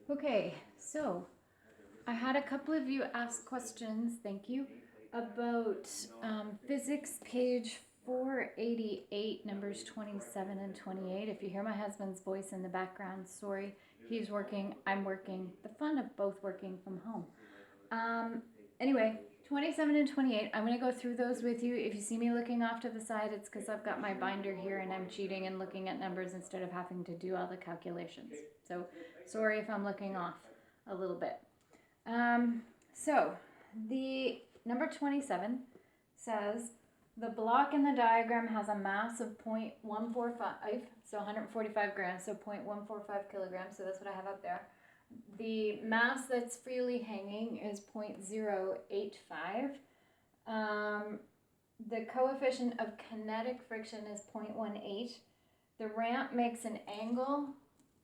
Okay, so I had a couple of you ask questions, thank you, about physics page 488, numbers 27 and 28. If you hear my husband's voice in the background, sorry, he's working, I'm working. The fun of both working from home. Anyway, 27 and 28, I'm going to go through those with you. If you see me looking off to the side, it's because I've got my binder here and I'm cheating and looking at numbers instead of having to do all the calculations. So sorry if I'm looking off a little bit. So the number 27 says the block in the diagram has a mass of 0.145, so 145 grams, so 0.145 kilograms, so that's what I have up there. The mass that's freely hanging is 0.085. The coefficient of kinetic friction is 0.18. The ramp makes an angle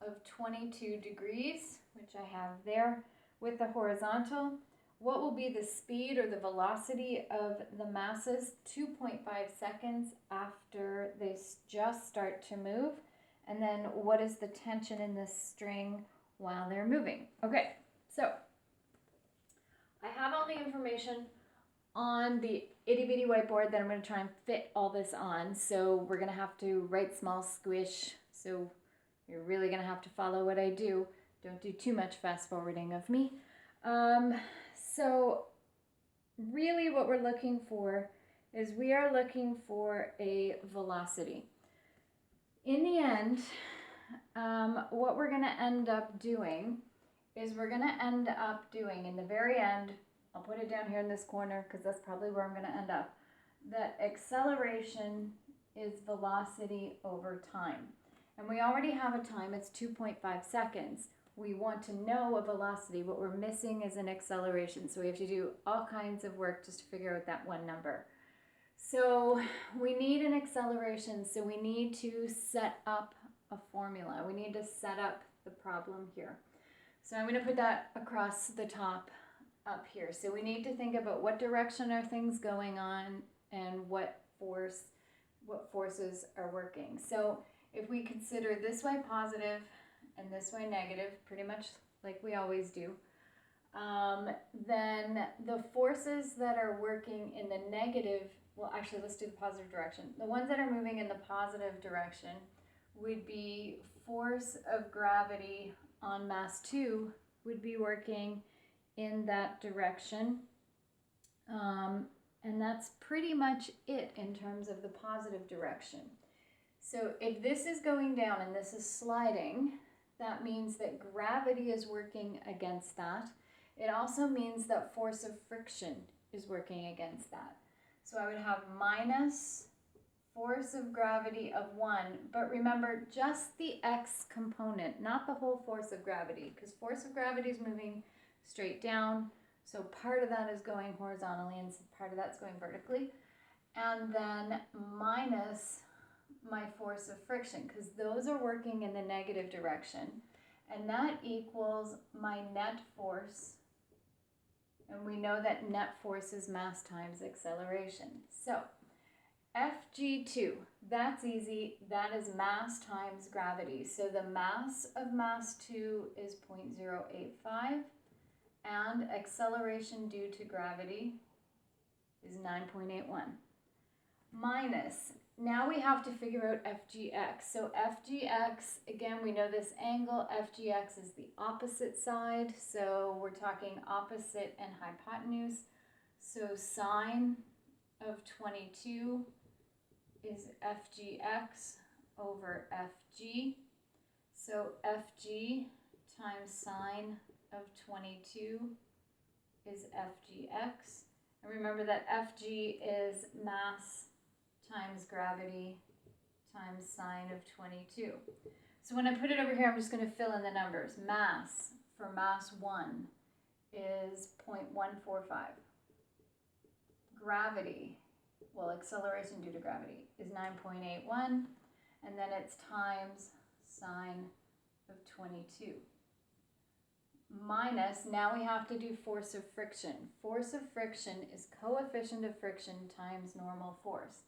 of 22 degrees, which I have there, with the horizontal. What will be the speed or the velocity of the masses 2.5 seconds after they just start to move? And then what is the tension in the string while they're moving? Okay, so I have all the information on the itty bitty whiteboard that I'm going to try and fit all this on. So we're going to have to write small squish. So you're really going to have to follow what I do. Don't do too much fast forwarding of me. So really what we're looking for is we are looking for a velocity. In the end, what we're going to end up doing is we're going to end up doing in the very end, I'll put it down here in this corner because that's probably where I'm going to end up, that acceleration is velocity over time. And we already have a time, it's 2.5 seconds. We want to know a velocity. What we're missing is an acceleration. So we have to do all kinds of work just to figure out that one number. So we need an acceleration. So we need to set up a formula. We need to set up the problem here. So I'm going to put that across the top up here. So we need to think about what direction are things going on and what forces are working. So if we consider this way positive and this way negative, pretty much like we always do, then the forces that are working in the negative, well, actually, let's do the positive direction. The ones that are moving in the positive direction would be force of gravity on mass 2 would be working in that direction. And that's pretty much it in terms of the positive direction. So if this is going down and this is sliding, that means that gravity is working against that. It also means that force of friction is working against that. So I would have minus force of gravity of 1, but remember just the x component, not the whole force of gravity, because force of gravity is moving straight down, so part of that is going horizontally and part of that's going vertically, and then minus my force of friction, because those are working in the negative direction, and that equals my net force, and we know that net force is mass times acceleration. So Fg2, that's easy, that is mass times gravity. So the mass of mass 2 is 0.085, and acceleration due to gravity is 9.81. Minus, now we have to figure out Fgx. So Fgx, again, we know this angle, Fgx is the opposite side, so we're talking opposite and hypotenuse. So sine of 22 is Fgx over Fg. So Fg times sine of 22 is Fgx. And remember that Fg is mass times gravity times sine of 22. So when I put it over here, I'm just going to fill in the numbers. Mass for mass 1 is 0.145. Gravity, well, acceleration due to gravity is 9.81, and then it's times sine of 22. Minus, now we have to do force of friction. Force of friction is coefficient of friction times normal force.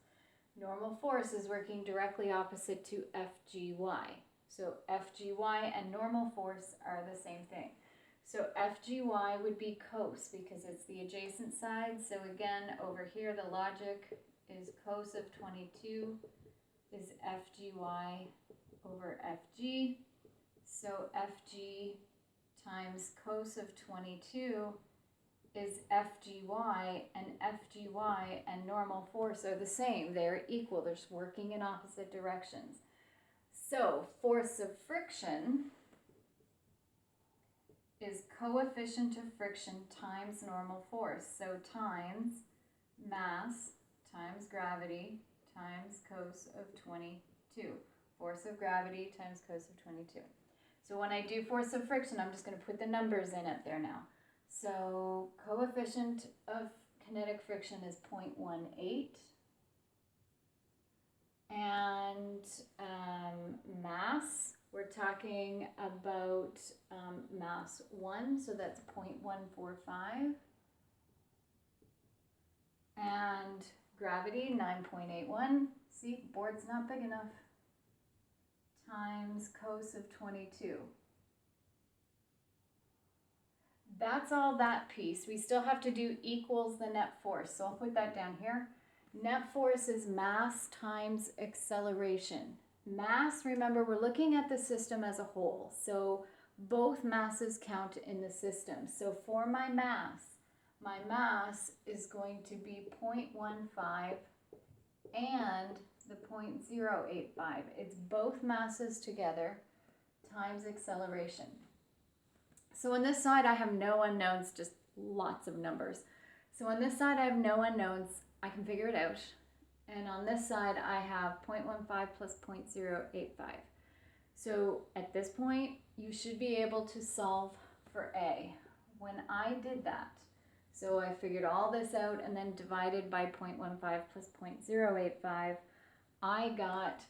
Normal force is working directly opposite to Fgy. So FGY and normal force are the same thing. So FGY would be cos because it's the adjacent side. So again, over here, the logic is cos of 22 is FGY over FG. So FG times cos of 22 is FGY, and FGY and normal force are the same. They're equal. They're just working in opposite directions. So force of friction is coefficient of friction times normal force. So times mass times gravity times cos of 22. Force of gravity times cos of 22. So when I do force of friction, I'm just going to put the numbers in it there now. So coefficient of kinetic friction is 0.18. And mass, we're talking about mass 1, so that's 0.145. And gravity, 9.81. See, board's not big enough. Times cos of 22. That's all that piece. We still have to do equals the net force. So I'll put that down here. Net force is mass times acceleration. Mass, remember, we're looking at the system as a whole. So both masses count in the system. So for my mass is going to be 0.15 and the 0.085. It's both masses together times acceleration. So on this side, I have no unknowns, just lots of numbers. So on this side, I have no unknowns. I can figure it out. And on this side, I have 0.15 plus 0.085. So at this point, you should be able to solve for A. When I did that, so I figured all this out and then divided by 0.15 plus 0.085, I got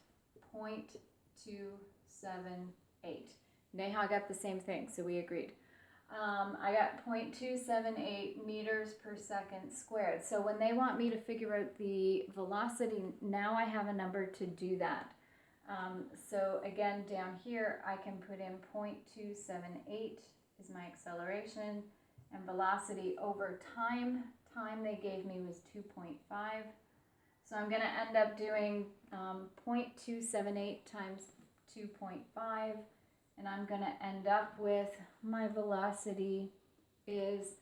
0.278. Neha got the same thing, so we agreed. I got 0.278 meters per second squared. So when they want me to figure out the velocity, now I have a number to do that. So again, down here, I can put in 0.278 is my acceleration, and velocity over time they gave me was 2.5. So I'm going to end up doing 0.278 times 2.5. And I'm going to end up with my velocity is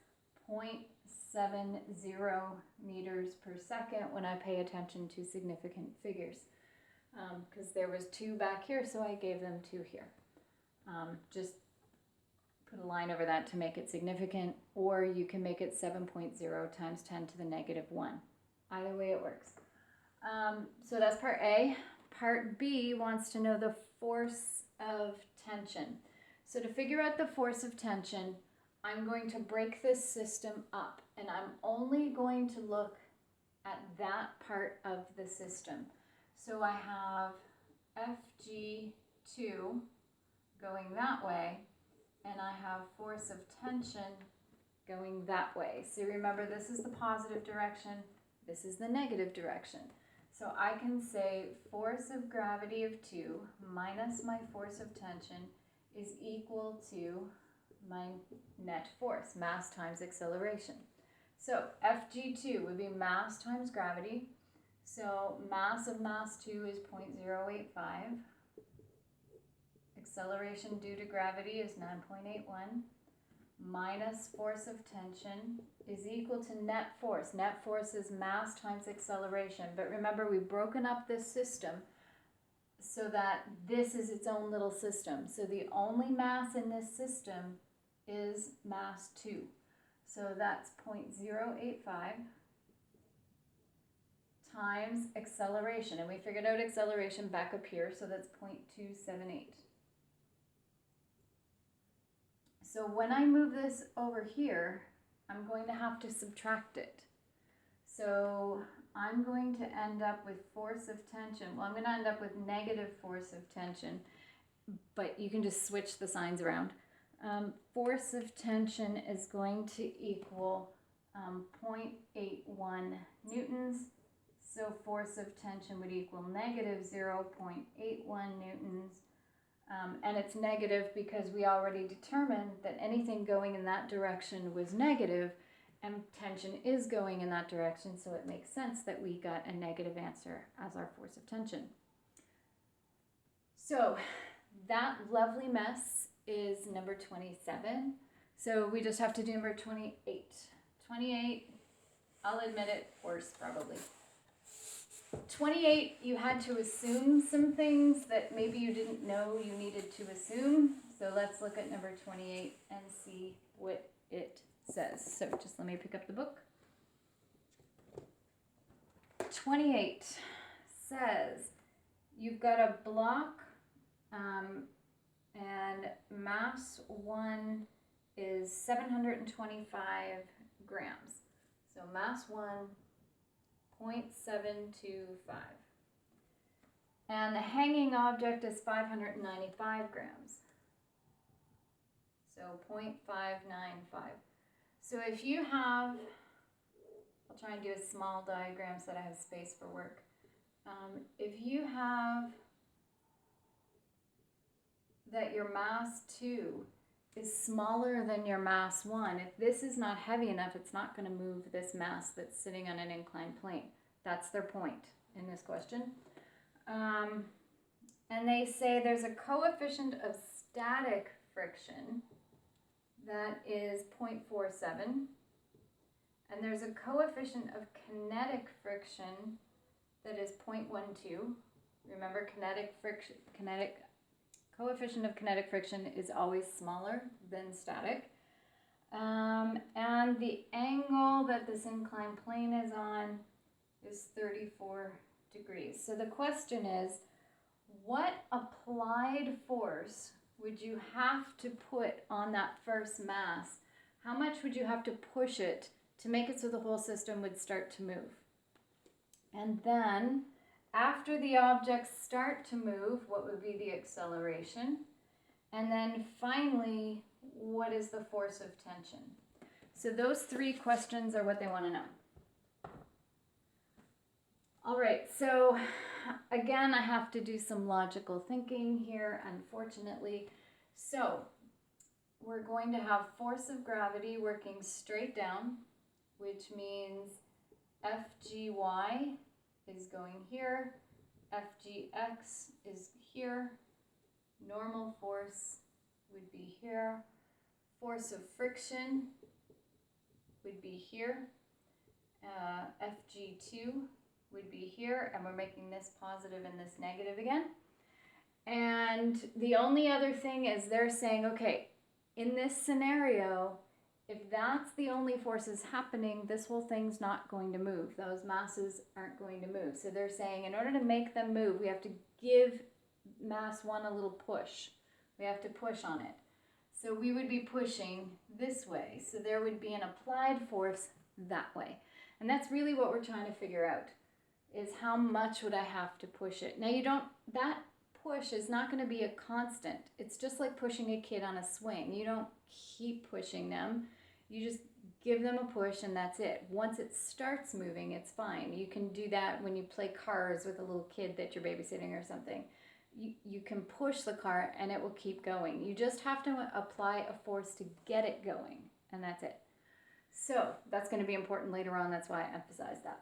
0.70 meters per second when I pay attention to significant figures. Because there was 2 back here, so I gave them 2 here. Just put a line over that to make it significant, or you can make it 7.0 times 10 to the negative 1. Either way it works. So that's part A. Part B wants to know the force of tension. So to figure out the force of tension, I'm going to break this system up, and I'm only going to look at that part of the system. So I have FG2 going that way, and I have force of tension going that way. So remember, this is the positive direction, this is the negative direction. So I can say force of gravity of 2 minus my force of tension is equal to my net force, mass times acceleration. So FG2 would be mass times gravity. So mass of mass 2 is 0.085. Acceleration due to gravity is 9.81. Minus force of tension is equal to net force. Net force is mass times acceleration. But remember, we've broken up this system so that this is its own little system. So the only mass in this system is mass 2. So that's 0.085 times acceleration. And we figured out acceleration back up here, so that's 0.278. So when I move this over here, I'm going to have to subtract it. So I'm going to end up with force of tension. Well, I'm going to end up with negative force of tension, but you can just switch the signs around. Force of tension is going to equal 0.81 newtons. So force of tension would equal negative 0.81 newtons. And it's negative because we already determined that anything going in that direction was negative, and tension is going in that direction, so it makes sense that we got a negative answer as our force of tension. So that lovely mess is number 27. So we just have to do number 28. 28, I'll admit it, worse probably. 28, you had to assume some things that maybe you didn't know you needed to assume. So let's look at number 28 and see what it says. So just let me pick up the book. 28 says you've got a block and mass 1 is 725 grams. So mass 1, 0.725. And the hanging object is 595 grams. So 0.595. So if you have, I'll try and do a small diagram so that I have space for work. If you have that your mass 2 is smaller than your mass 1, if this is not heavy enough, it's not going to move this mass that's sitting on an inclined plane. That's their point in this question. And they say there's a coefficient of static friction that is 0.47, and there's a coefficient of kinetic friction that is 0.12. Remember, coefficient of kinetic friction is always smaller than static. And the angle that this inclined plane is on is 34 degrees. So the question is, what applied force would you have to put on that first mass? How much would you have to push it to make it so the whole system would start to move? And then, after the objects start to move, what would be the acceleration? And then finally, what is the force of tension? So those 3 questions are what they want to know. All right, so again, I have to do some logical thinking here, unfortunately. So we're going to have force of gravity working straight down, which means FGY is going here, FGX is here, normal force would be here, force of friction would be here, FG2 would be here, and we're making this positive and this negative again. And the only other thing is they're saying, okay, in this scenario, if that's the only forces happening, this whole thing's not going to move. Those masses aren't going to move. So they're saying in order to make them move, we have to give mass 1 a little push. We have to push on it. So we would be pushing this way. So there would be an applied force that way. And that's really what we're trying to figure out, is how much would I have to push it. Now that push is not going to be a constant. It's just like pushing a kid on a swing. You don't keep pushing them. You just give them a push and that's it. Once it starts moving, it's fine. You can do that when you play cars with a little kid that you're babysitting or something. You can push the car and it will keep going. You just have to apply a force to get it going, and that's it. So that's going to be important later on. That's why I emphasize that.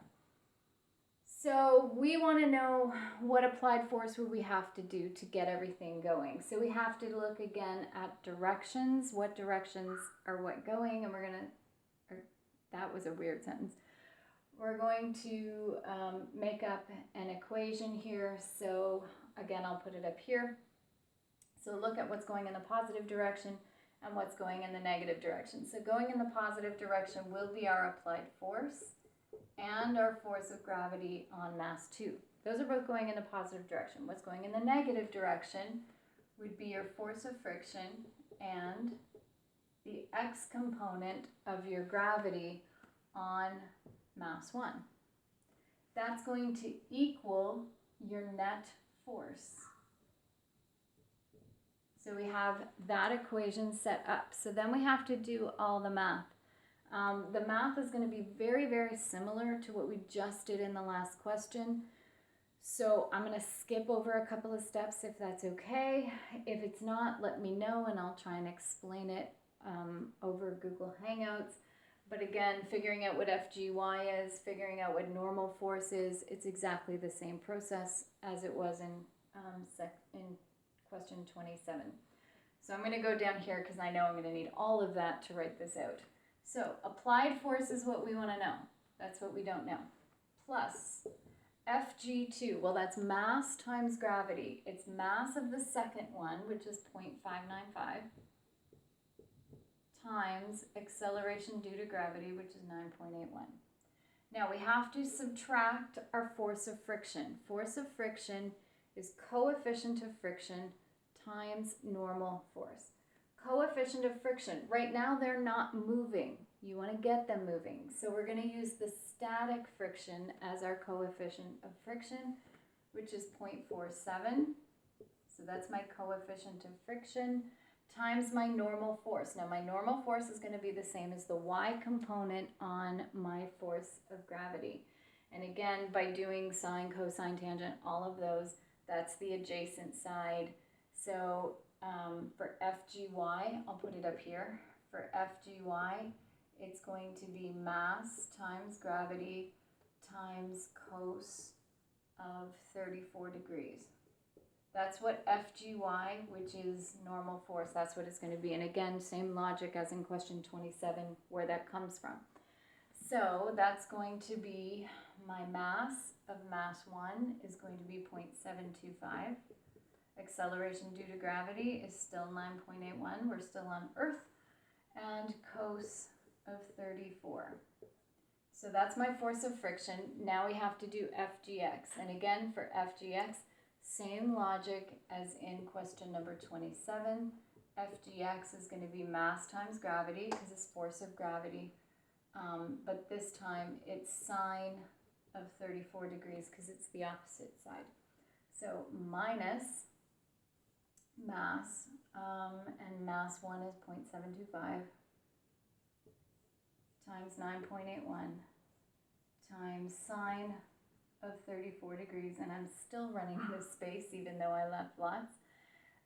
So we want to know what applied force would we have to do to get everything going. So we have to look again at directions. What directions are what going? And we're going to, that was a weird sentence. We're going to make up an equation here. So again, I'll put it up here. So look at what's going in the positive direction and what's going in the negative direction. So going in the positive direction will be our applied force and our force of gravity on mass 2. Those are both going in the positive direction. What's going in the negative direction would be your force of friction and the x component of your gravity on mass 1. That's going to equal your net force. So we have that equation set up. So then we have to do all the math. The math is going to be very, very similar to what we just did in the last question. So I'm going to skip over a couple of steps if that's okay. If it's not, let me know and I'll try and explain it over Google Hangouts. But again, figuring out what FGY is, figuring out what normal force is, it's exactly the same process as it was in question 27. So I'm going to go down here because I know I'm going to need all of that to write this out. So applied force is what we want to know. That's what we don't know. Plus Fg2, well, that's mass times gravity. It's mass of the second one, which is 0.595, times acceleration due to gravity, which is 9.81. Now we have to subtract our force of friction. Force of friction is coefficient of friction times normal force. Coefficient of friction, right now they're not moving. You want to get them moving. So we're going to use the static friction as our coefficient of friction, which is 0.47. So that's my coefficient of friction times my normal force. Now my normal force is going to be the same as the y component on my force of gravity. And again, by doing sine, cosine, tangent, all of those, that's the adjacent side. So for FGY, I'll put it up here. For FGY, it's going to be mass times gravity times cos of 34 degrees. That's what FGY, which is normal force, that's what it's going to be. And again, same logic as in question 27, where that comes from. So that's going to be my mass of mass 1 is going to be 0.725. Acceleration due to gravity is still 9.81. We're still on Earth. And cos of 34. So that's my force of friction. Now we have to do FGX. And again, for FGX, same logic as in question number 27. FGX is going to be mass times gravity because it's force of gravity. But this time it's sine of 34 degrees because it's the opposite side. So minus mass, and mass 1 is 0.725 times 9.81 times sine of 34 degrees, and I'm still running out of space even though I left lots.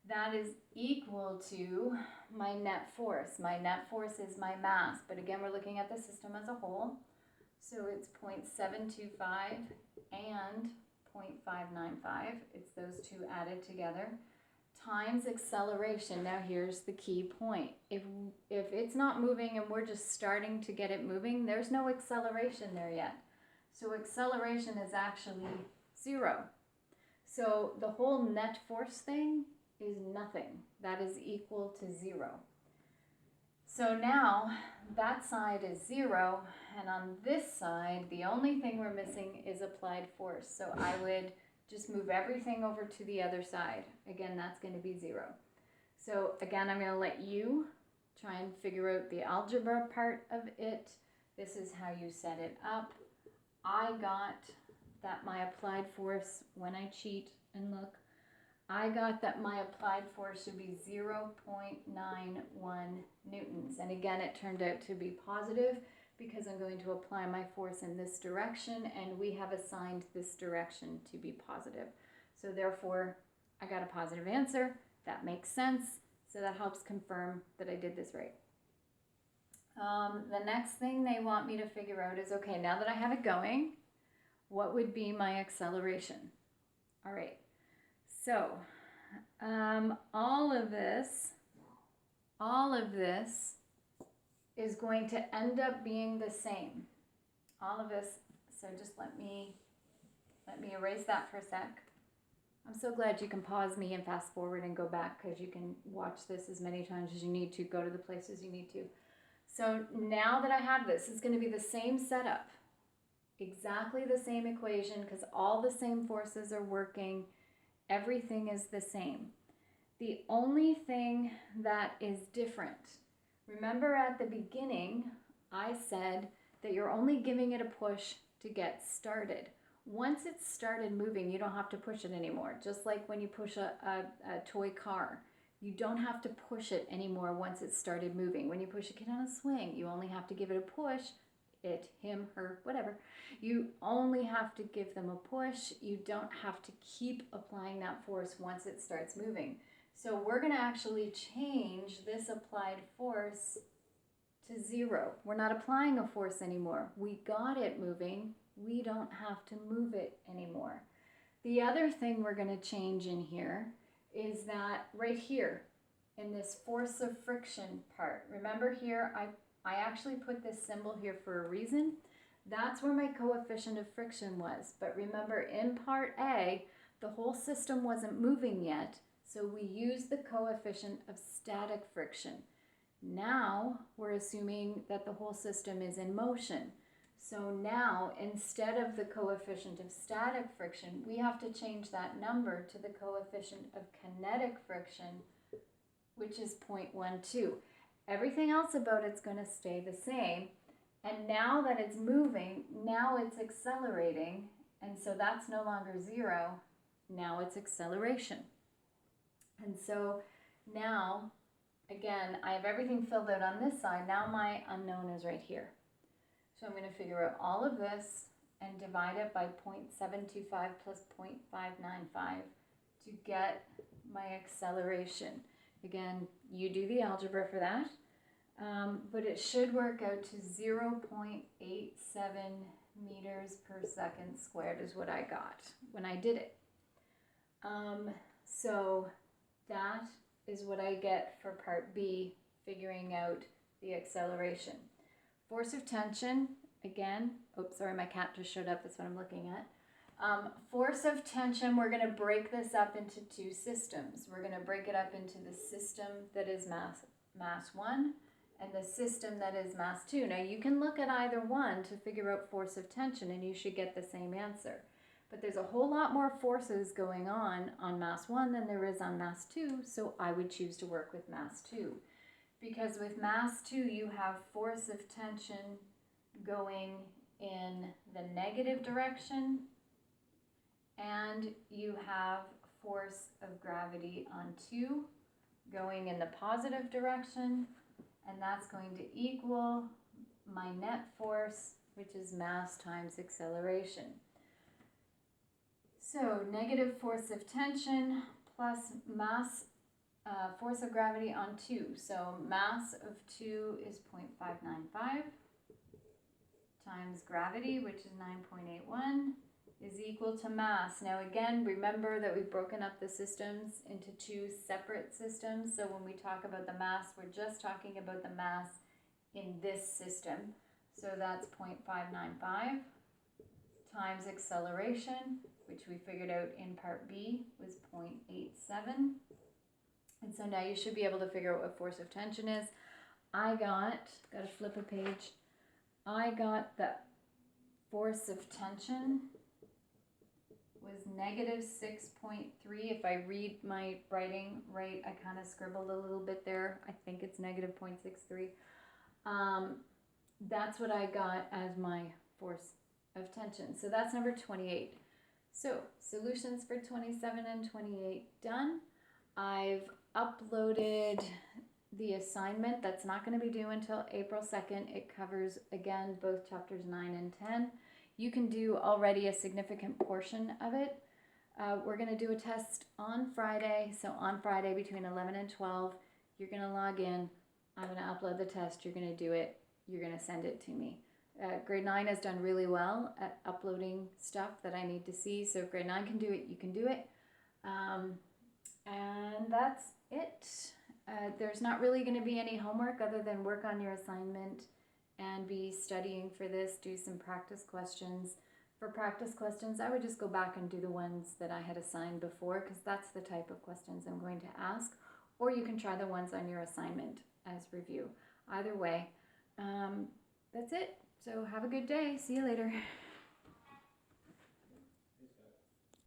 That is equal to my net force. My net force is my mass, but again, we're looking at the system as a whole. So it's 0.725 and 0.595. It's those two added together. Times acceleration. Now here's the key point. If it's not moving and we're just starting to get it moving, there's no acceleration there yet. So acceleration is actually 0. So the whole net force thing is nothing. That is equal to 0. So now that side is 0, and on this side, the only thing we're missing is applied force. So I would just move everything over to the other side. Again, that's going to be 0. So again, I'm going to let you try and figure out the algebra part of it. This is how you set it up. I got that my applied force, when I cheat and look, I got that my applied force should be 0.91 newtons. And again, it turned out to be positive because I'm going to apply my force in this direction, and we have assigned this direction to be positive. So therefore, I got a positive answer. That makes sense. So that helps confirm that I did this right. The next thing they want me to figure out is, okay, now that I have it going, what would be my acceleration? All right. So all of this is going to end up being the same. All of this, so just let me erase that for a sec. I'm so glad you can pause me and fast forward and go back, because you can watch this as many times as you need to, go to the places you need to. So now that I have this, it's going to be the same setup, exactly the same equation, because all the same forces are working. Everything is the same. The only thing that is different, remember at the beginning, I said that you're only giving it a push to get started. Once it's started moving, you don't have to push it anymore. Just like when you push a toy car, you don't have to push it anymore once it's started moving. When you push a kid on a swing, you only have to give it a push it, him, her, whatever. You only have to give them a push. You don't have to keep applying that force once it starts moving. So we're going to actually change this applied force to 0. We're not applying a force anymore. We got it moving. We don't have to move it anymore. The other thing we're going to change in here is that right here in this force of friction part, remember here I actually put this symbol here for a reason. That's where my coefficient of friction was. But remember, in part A, the whole system wasn't moving yet, so we used the coefficient of static friction. Now we're assuming that the whole system is in motion. So now, instead of the coefficient of static friction, we have to change that number to the coefficient of kinetic friction, which is 0.12. Everything else about it's going to stay the same. And now that it's moving, now it's accelerating. And so that's no longer 0. Now it's acceleration. And so now, again, I have everything filled out on this side. Now my unknown is right here. So I'm going to figure out all of this and divide it by 0.725 plus 0.595 to get my acceleration. Again, you do the algebra for that, but it should work out to 0.87 meters per second squared is what I got when I did it. So that is what I get for part B, figuring out the acceleration. Force of tension, again, oops, sorry, my cat just showed up, that's what I'm looking at. Force of tension, we're going to break this up into two systems. We're going to break it up into the system that is mass 1 and the system that is mass 2. Now you can look at either one to figure out force of tension and you should get the same answer. But there's a whole lot more forces going on mass 1 than there is on mass 2, so I would choose to work with mass 2. Because with mass 2 you have force of tension going in the negative direction, and you have force of gravity on 2 going in the positive direction, and that's going to equal my net force, which is mass times acceleration. So negative force of tension plus mass force of gravity on 2. So mass of 2 is 0.595 times gravity, which is 9.81, is equal to mass. Now again, remember that we've broken up the systems into two separate systems. So when we talk about the mass, we're just talking about the mass in this system. So that's 0.595 times acceleration, which we figured out in part B was 0.87. And so now you should be able to figure out what force of tension is. Gotta flip a page. I got the force of tension was negative 6.3. If I read my writing right, I kind of scribbled a little bit there. I think it's negative 0.63. That's what I got as my force of tension. So that's number 28. So solutions for 27 and 28 done. I've uploaded the assignment. That's not going to be due until April 2nd. It covers, again, both chapters 9 and 10. You can do already a significant portion of it. We're going to do a test on Friday. So on Friday between 11 and 12, you're going to log in. I'm going to upload the test. You're going to do it. You're going to send it to me. Grade 9 has done really well at uploading stuff that I need to see. So if grade 9 can do it, you can do it. And that's it. There's not really going to be any homework other than work on your assignment and be studying for this, do some practice questions. For practice questions, I would just go back and do the ones that I had assigned before, because that's the type of questions I'm going to ask. Or you can try the ones on your assignment as review. Either way, that's it. So have a good day. See you later.